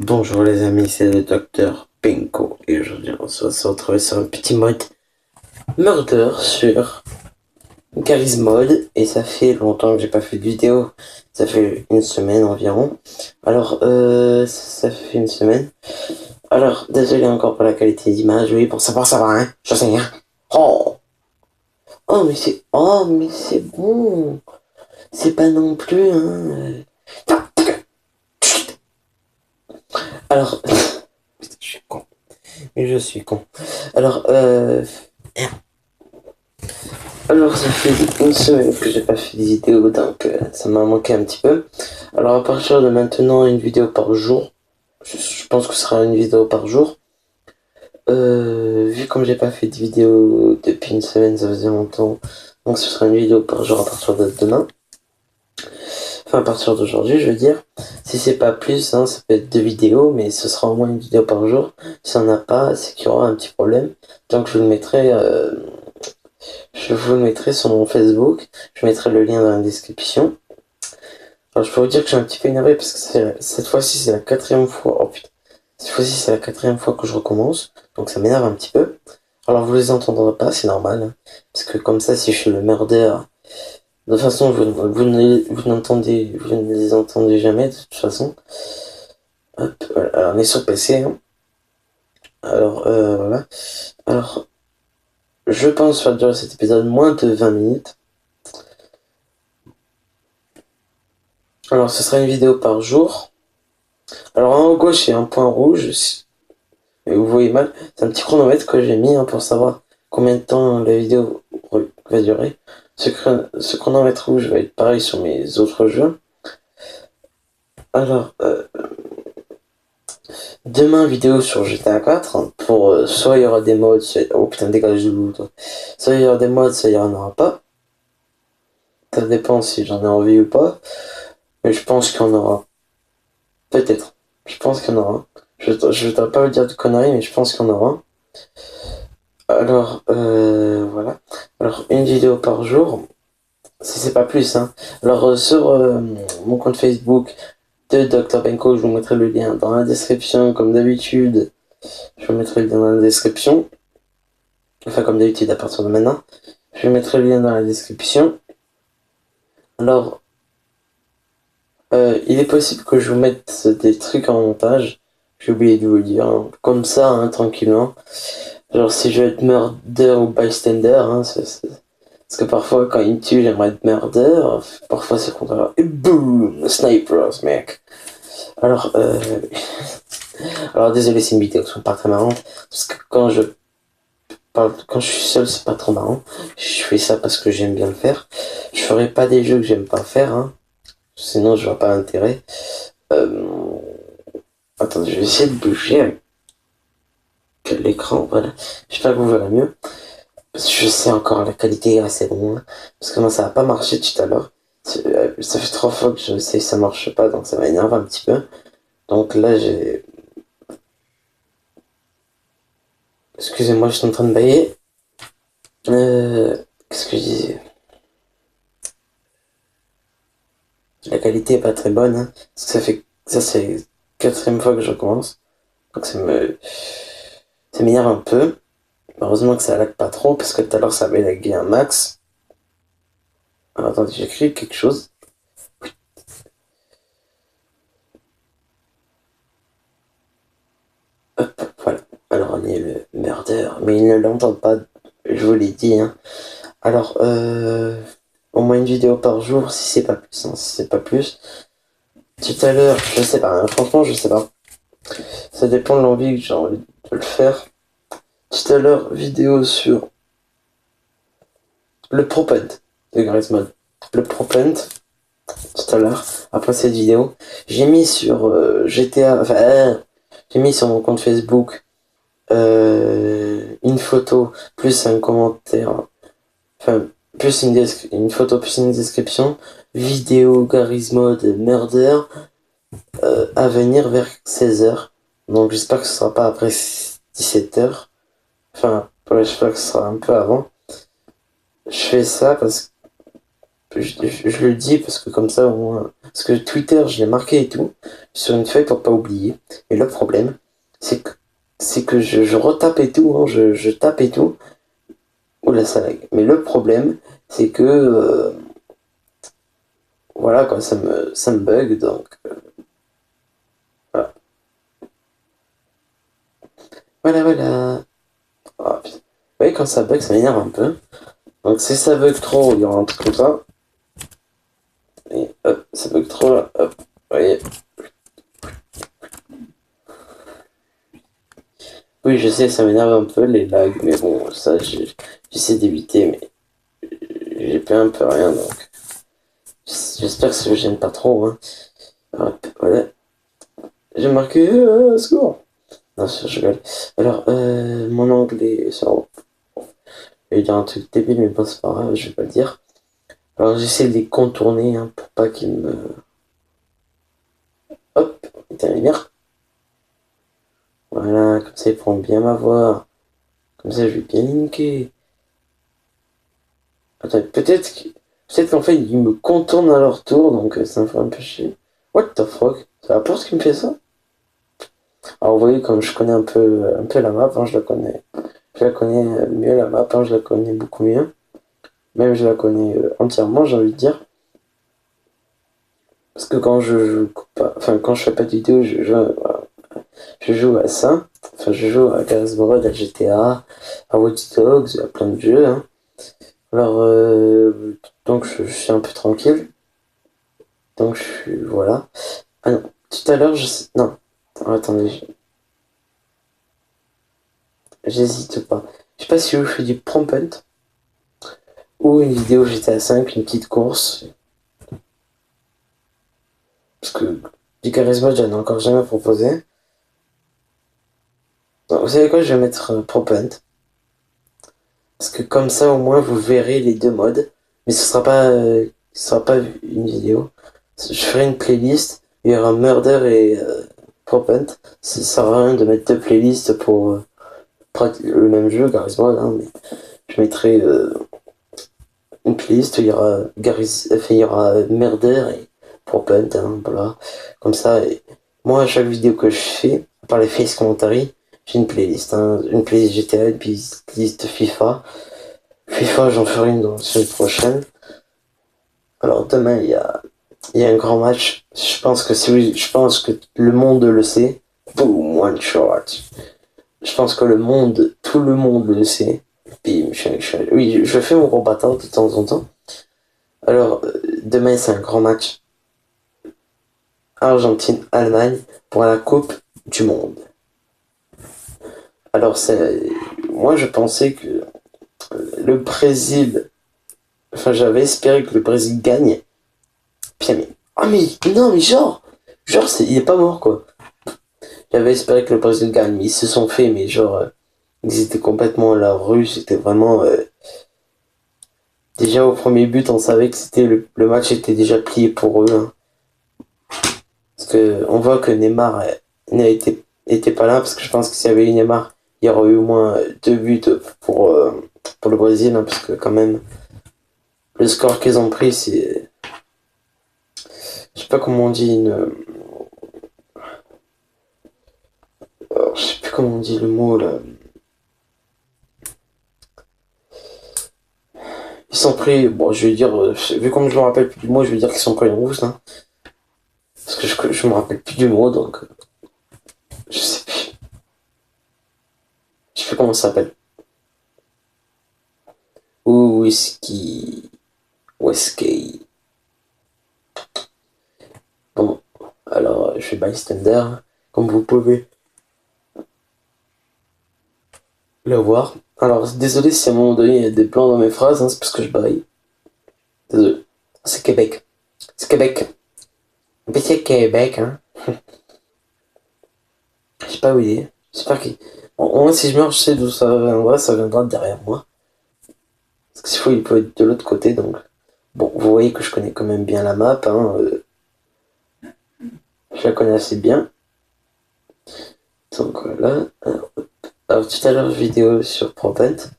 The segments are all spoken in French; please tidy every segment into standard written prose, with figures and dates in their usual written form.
Bonjour les amis, c'est le docteur Pinko et aujourd'hui on se retrouve sur un petit mode murder sur Garry's Mod et ça fait longtemps que j'ai pas fait de vidéo, ça fait une semaine environ. Alors ça fait une semaine. Alors désolé encore pour la qualité d'image, oui pour savoir ça va hein, je sais rien. Oh oh mais c'est bon, c'est pas non plus hein. Alors putain, je suis con. Mais je suis con. Alors, alors ça fait une semaine que j'ai pas fait de vidéo, donc ça m'a manqué un petit peu. Alors à partir de maintenant, une vidéo par jour. Je pense que ce sera une vidéo par jour. Vu comme j'ai pas fait de vidéo depuis une semaine, ça faisait longtemps. Donc ce sera une vidéo par jour à partir de demain. Enfin à partir d'aujourd'hui, je veux dire. Si c'est pas plus, hein, ça peut être deux vidéos, mais ce sera au moins une vidéo par jour. Si on n'a pas, c'est qu'il y aura un petit problème. Donc je vous le mettrai. Je vous le mettrai sur mon Facebook. Je mettrai le lien dans la description. Alors, je peux vous dire que je suis un petit peu énervé parce que cette fois-ci, c'est la quatrième fois. Oh putain. Cette fois-ci, c'est la quatrième fois que je recommence. Donc, ça m'énerve un petit peu. Alors, vous les entendrez pas, c'est normal. Hein, parce que comme ça, si je suis le murder, de toute façon, vous ne les entendez jamais, de toute façon. Hop, voilà. Alors, on est sur PC. Hein. Alors, voilà. Alors, je pense faire durer cet épisode moins de 20 minutes. Alors, ce sera une vidéo par jour. Alors, en haut à gauche, il y a un point rouge. Et vous voyez mal, c'est un petit chronomètre que j'ai mis hein, pour savoir combien de temps la vidéo va durer. Ce chronomètre rouge va être pareil sur mes autres jeux. Alors, demain, vidéo sur GTA 4. Hein, pour soit il y aura des mods, oh putain, dégage de loup, toi. Soit il y aura des mods, soit il y en aura pas. Ça dépend si j'en ai envie ou pas. Mais je pense qu'il y en aura. Peut-être. Je pense qu'il y en aura. Je ne voudrais pas vous dire de conneries, mais je pense qu'il y en aura. Alors, voilà. Alors, une vidéo par jour, si c'est pas plus, hein. Alors, sur mon compte Facebook de Dr. Benko, je vous mettrai le lien dans la description, comme d'habitude. Je vous mettrai le lien dans la description. Enfin, comme d'habitude, à partir de maintenant. Je vous mettrai le lien dans la description. Alors, il est possible que je vous mette des trucs en montage. J'ai oublié de vous le dire. Hein. Comme ça, hein, tranquillement. Genre, si je veux être murder ou bystander, hein, parce que parfois, quand il me tue, j'aimerais être murder. Parfois, c'est le contraire. Et boum, snipers, mec. Alors, alors désolé, c'est une vidéo qui sont pas très marrante. Parce que quand je suis seul, c'est pas trop marrant. Je fais ça parce que j'aime bien le faire. Je ferai pas des jeux que j'aime pas faire, hein. Sinon, je vois pas l'intérêt. Euh... Attendez, je vais essayer de bouger avec l'écran, voilà. J'espère que vous verrez mieux. Je sais encore, la qualité est assez bon. Hein, parce que moi, ça n'a pas marché tout à l'heure. Ça fait 3 fois que je sais que ça marche pas, donc ça m'énerve un petit peu. Donc là, j'ai... Excusez-moi, je suis en train de bailler. Qu'est-ce que je disais? La qualité est pas très bonne. Hein, parce que ça c'est la quatrième fois que je recommence. Donc ça m'énerve un peu. Heureusement que ça lag pas trop, parce que tout à l'heure, ça avait lagué un max. Alors, attendez, j'écris quelque chose. Hop, voilà. Alors, on est le murder, mais ils ne l'entendent pas, je vous l'ai dit. Hein. Alors, au moins une vidéo par jour, si c'est pas plus. Hein, si c'est pas plus. Tout à l'heure, je sais pas. Hein, franchement, je sais pas. Ça dépend de l'envie que j'ai envie de le faire. Tout à l'heure, vidéo sur le propent de Garry's Mod. Le propent, tout à l'heure, après cette vidéo. J'ai mis sur GTA, enfin, j'ai mis sur mon compte Facebook une photo plus un commentaire, enfin, plus une photo plus une description, vidéo Garry's Mod Murder à venir vers 16h. Donc j'espère que ce sera pas après 17h. Enfin, ouais, j'espère que ce sera un peu avant. Je fais ça je le dis parce que comme ça, au moins. Parce que Twitter, je l'ai marqué et tout, sur une feuille pour pas oublier. Et le problème, c'est que, je retape et tout, hein, je tape et tout. Oula, ça lag. Mais le problème, c'est que, voilà, quoi, ça me bug, donc, voilà. Voilà, voilà. Ah, putain. Vous voyez, quand ça bug, ça m'énerve un peu. Donc, si ça bug trop, il y aura un truc comme ça. Et hop, ça bug trop, là, hop. Vous voyez. Oui, je sais, ça m'énerve un peu, les lags, mais bon, ça, j'essaie d'éviter, mais j'ai pas un peu rien, donc. J'espère que ça ne gêne pas trop, hein. Hop, voilà. J'ai marqué, score. Non, je rigole. Alors, mon anglais, ça, je vais dire un truc débile, mais bon, c'est pas grave, je vais pas le dire. Alors, j'essaie de les contourner, hein, pour pas qu'ils me. Hop, éteins les lumières. Voilà, comme ça, ils pourront bien m'avoir. Comme ça, je vais bien linker. Attends, peut-être qu'en fait, ils me contournent à leur tour, donc ça me fait un peu chier. What the fuck? C'est la porte qui me fait ça? Alors, vous voyez, comme je connais un peu la map, hein, je la connais mieux la map, hein, je la connais beaucoup mieux. Même je la connais entièrement, j'ai envie de dire. Parce que quand je joue pas, enfin, quand je fais pas de vidéo, je joue à ça. Enfin, je joue à Garry's Mod, à GTA, à Watch Dogs, à plein de jeux, hein. Alors, donc je suis un peu tranquille. Donc je suis, voilà. Ah non, tout à l'heure, je sais, non. Attendez, j'hésite pas. Je sais pas si je fais du prompt hunt ou une vidéo GTA 5, une petite course. Parce que du charisme, j'en ai encore jamais proposé. Donc, vous savez quoi, je vais mettre prompt hunt. Parce que comme ça, au moins, vous verrez les deux modes. Mais ce sera pas une vidéo. Je ferai une playlist. Il y aura Murder et prompt hunt. Ça sert à rien de mettre deux playlists pour le même jeu, charisme, hein, mais je mettrai une playlist où il y aura il y aura Murder et Propent, hein, voilà. Comme ça, et moi, à chaque vidéo que je fais, à part les face commentary, j'ai une playlist, hein, une playlist GTA, une playlist FIFA. FIFA, j'en ferai une dans la semaine prochaine. Alors, demain, il y a un grand match. Je pense que le monde le sait. Boom, one shot. Je pense que tout le monde le sait. Bim, oui, je fais mon gros bâtard de temps en temps. Alors, demain, c'est un grand match. Argentine-Allemagne pour la Coupe du Monde. Alors, moi, je pensais que le Brésil. Enfin, j'avais espéré que le Brésil gagne. Puis, mais. Ah, mais. Non, mais genre, il est pas mort, quoi. J'avais espéré que le Brésil gagne, mais ils se sont fait, mais genre. Ils étaient complètement à la rue, c'était vraiment. Déjà au premier but, on savait que le match était déjà plié pour eux, hein. Parce que on voit que Neymar n'était pas là, parce que je pense que s'il y avait eu Neymar, il y aurait eu au moins deux buts pour le Brésil, hein, parce que quand même, le score qu'ils ont pris, c'est. Je sais pas comment on dit je sais plus comment on dit le mot là. Ils sont pris. Bon, je vais dire. Vu comme je me rappelle plus du mot, je vais dire qu'ils sont pris une rousse, hein. Parce que je me rappelle plus du mot, donc. Je sais plus. Je sais plus comment ça s'appelle. Whisky. Whisky. Bon, alors je suis bystander, comme vous pouvez le voir. Alors désolé si à un moment donné il y a des plans dans mes phrases, hein, c'est parce que je baille. Désolé. C'est Québec. C'est Québec. Mais c'est Québec, hein. Je sais pas où il est. J'espère qu'il. Bon, au moins si je meurs, je sais d'où ça viendra derrière moi. Parce que s'il faut, il peut être de l'autre côté, donc. Bon, vous voyez que je connais quand même bien la map, hein. Je la connais assez bien. Donc voilà. Alors tout à l'heure, vidéo sur Propent.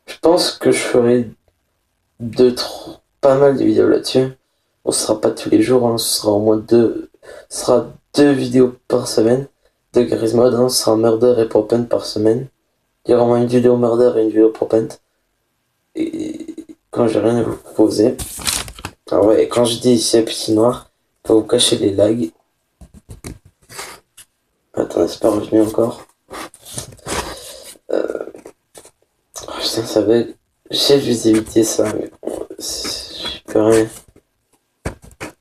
Je pense que je ferai pas mal de vidéos là-dessus. On sera pas tous les jours, hein, ce sera au moins ce sera 2 vidéos par semaine de Garry's Mod, hein, ce sera Murder et Propent par semaine. Il y aura au moins une vidéo Murder et une vidéo Propent. Et quand j'ai rien à vous proposer. Ah ouais, quand je dis ici à petit noir, faut vous cacher les lags. Attends, c'est pas revenu encore. Oh, putain, ça va. Je sais que je vais éviter ça, mais bon, je peux rien.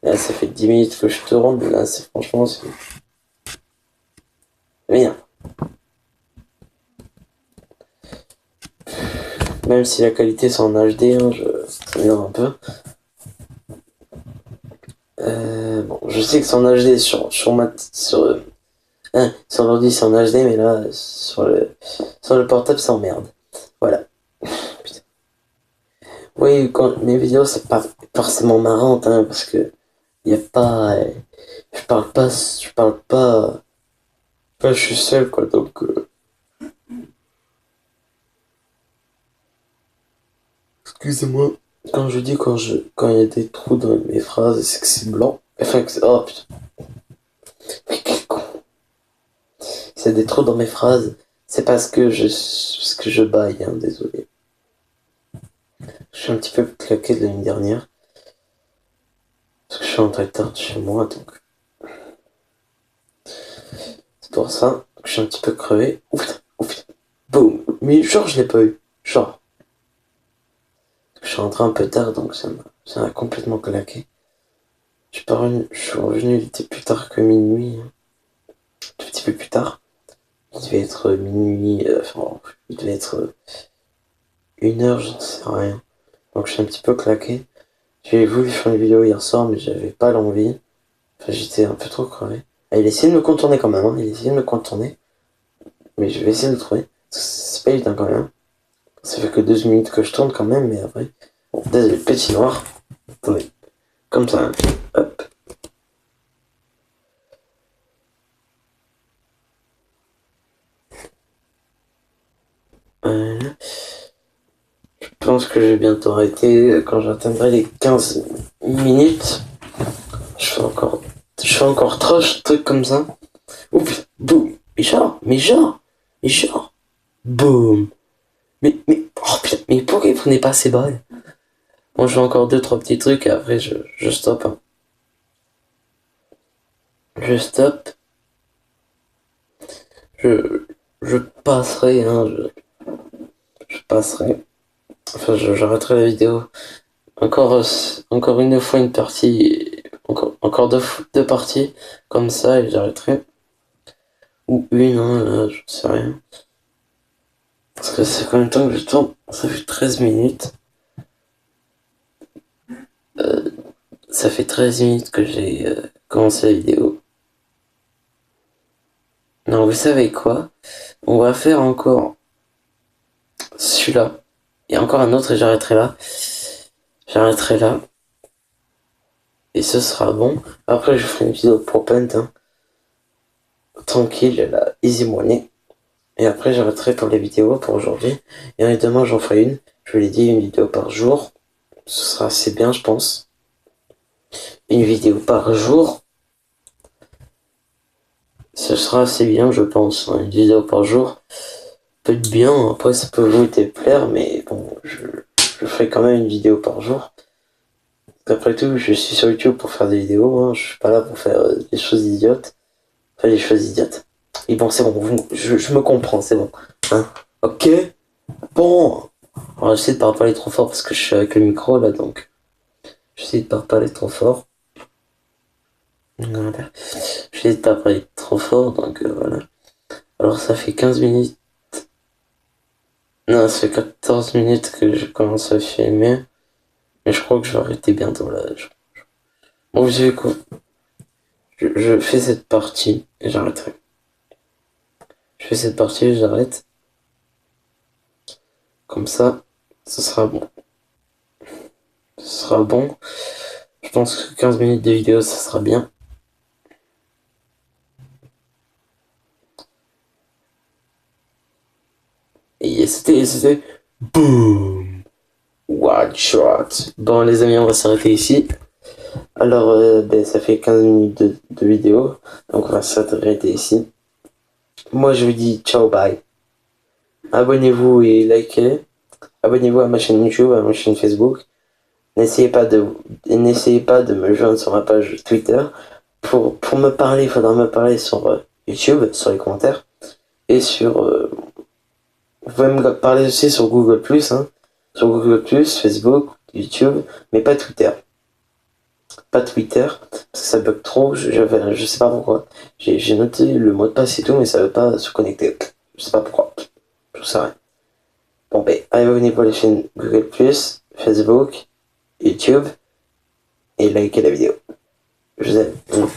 Là, ça fait 10 minutes que je tourne, là, franchement, c'est rien. Même si la qualité c'est en HD, hein, ça m'énerve un peu. Bon, je sais que c'est en HD sur l'ordi c'est en HD, mais là, sur le portable, c'est en merde. Voilà. Putain. Oui, quand mes vidéos, c'est pas forcément marrante, hein, parce que y a pas, je parle pas, je suis seul, quoi, donc, excusez-moi. Quand je dis quand il y a des trous dans mes phrases, c'est que c'est blanc. Enfin, oh putain, mais quel con. S'il y a des trous dans mes phrases, c'est parce que je baille, hein, désolé. Je suis un petit peu claqué de l'année dernière. Parce que je suis en retard de chez moi, donc. C'est pour ça que je suis un petit peu crevé. Ouf, ouf, boum. Mais genre, je l'ai pas eu. Genre. Je suis rentré un peu tard, donc ça m'a complètement claqué. Je suis revenu, il était plus tard que minuit. Hein. Un petit peu plus tard. Il devait être minuit, enfin, il devait être 1 heure, je ne sais rien. Donc je suis un petit peu claqué. J'ai voulu faire une vidéo hier soir, mais j'avais pas l'envie. Enfin, j'étais un peu trop crevé. Ah, il a essayé de me contourner quand même, hein. Il a essayé de me contourner. Mais je vais essayer de le trouver. C'est pas évident quand même. Ça fait que 12 minutes que je tourne quand même, mais après. Bon, désolé, petit noir. Attendez. Comme ça. Hop. Voilà. Je pense que je vais bientôt arrêter quand j'atteindrai les 15 minutes. Je fais encore trop de trucs comme ça. Ouf, boum. Mais genre, boum. Oh putain, mais pourquoi il prenait pas ces balles? Bon, je fais encore 2, 3 petits trucs et après je stoppe. Hein. Je stoppe. Je, je passerai, hein, je passerai. Enfin, j'arrêterai la vidéo. Encore une fois une partie. Encore deux parties comme ça et j'arrêterai. Ou une, hein, là, je sais rien. Parce que c'est combien de temps que je tourne? Ça fait 13 minutes. Ça fait 13 minutes que j'ai commencé la vidéo. Non, vous savez quoi? On va faire encore celui-là. Et encore un autre et j'arrêterai là. J'arrêterai là. Et ce sera bon. Après, je ferai une vidéo pour Paint. Hein. Tranquille, là, easy money. Et après, j'arrêterai pour les vidéos pour aujourd'hui. Et demain, j'en ferai une. Je vous l'ai dit, une vidéo par jour. Ce sera assez bien, je pense. Une vidéo par jour. Ce sera assez bien, je pense. Une vidéo par jour. Peut être bien. Après, ça peut vous plaire, mais bon, je ferai quand même une vidéo par jour. Après tout, je suis sur YouTube pour faire des vidéos. Hein. Je suis pas là pour faire des choses idiotes. Enfin, des choses idiotes. Et bon, c'est bon. Je me comprends, c'est bon. Hein. Ok. Bon. Alors, j'essaie de pas parler trop fort parce que je suis avec le micro là, donc. J'essaie de pas parler trop fort. Voilà. J'essaie de pas parler trop fort, donc voilà. Alors, ça fait 15 minutes. Non, ça fait 14 minutes que je commence à filmer. Mais je crois que je vais arrêter bientôt là. Bon, vous savez quoi? Je fais cette partie et j'arrêterai. Je fais cette partie et j'arrête. Comme ça, ce sera bon. Ce sera bon. Je pense que 15 minutes de vidéo, ça sera bien. Et c'était boum. One shot. Bon, les amis, on va s'arrêter ici. Alors, ça fait 15 minutes de vidéo. Donc, on va s'arrêter ici. Moi, je vous dis ciao, bye. Abonnez-vous et likez. Abonnez-vous à ma chaîne YouTube, à ma chaîne Facebook. N'essayez pas de me joindre sur ma page Twitter. Pour me parler, il faudra me parler sur YouTube, sur les commentaires. Et vous pouvez me parler aussi sur Google+, hein. Sur Google+, Facebook, YouTube, mais pas Twitter. Pas Twitter, parce que ça bug trop, je sais pas pourquoi. J'ai noté le mot de passe et tout, mais ça veut pas se connecter. Je sais pas pourquoi. Je sais rien. Bon, allez, abonnez-vous à la chaîne Google+, Facebook, YouTube, et likez la vidéo. Je vous aime.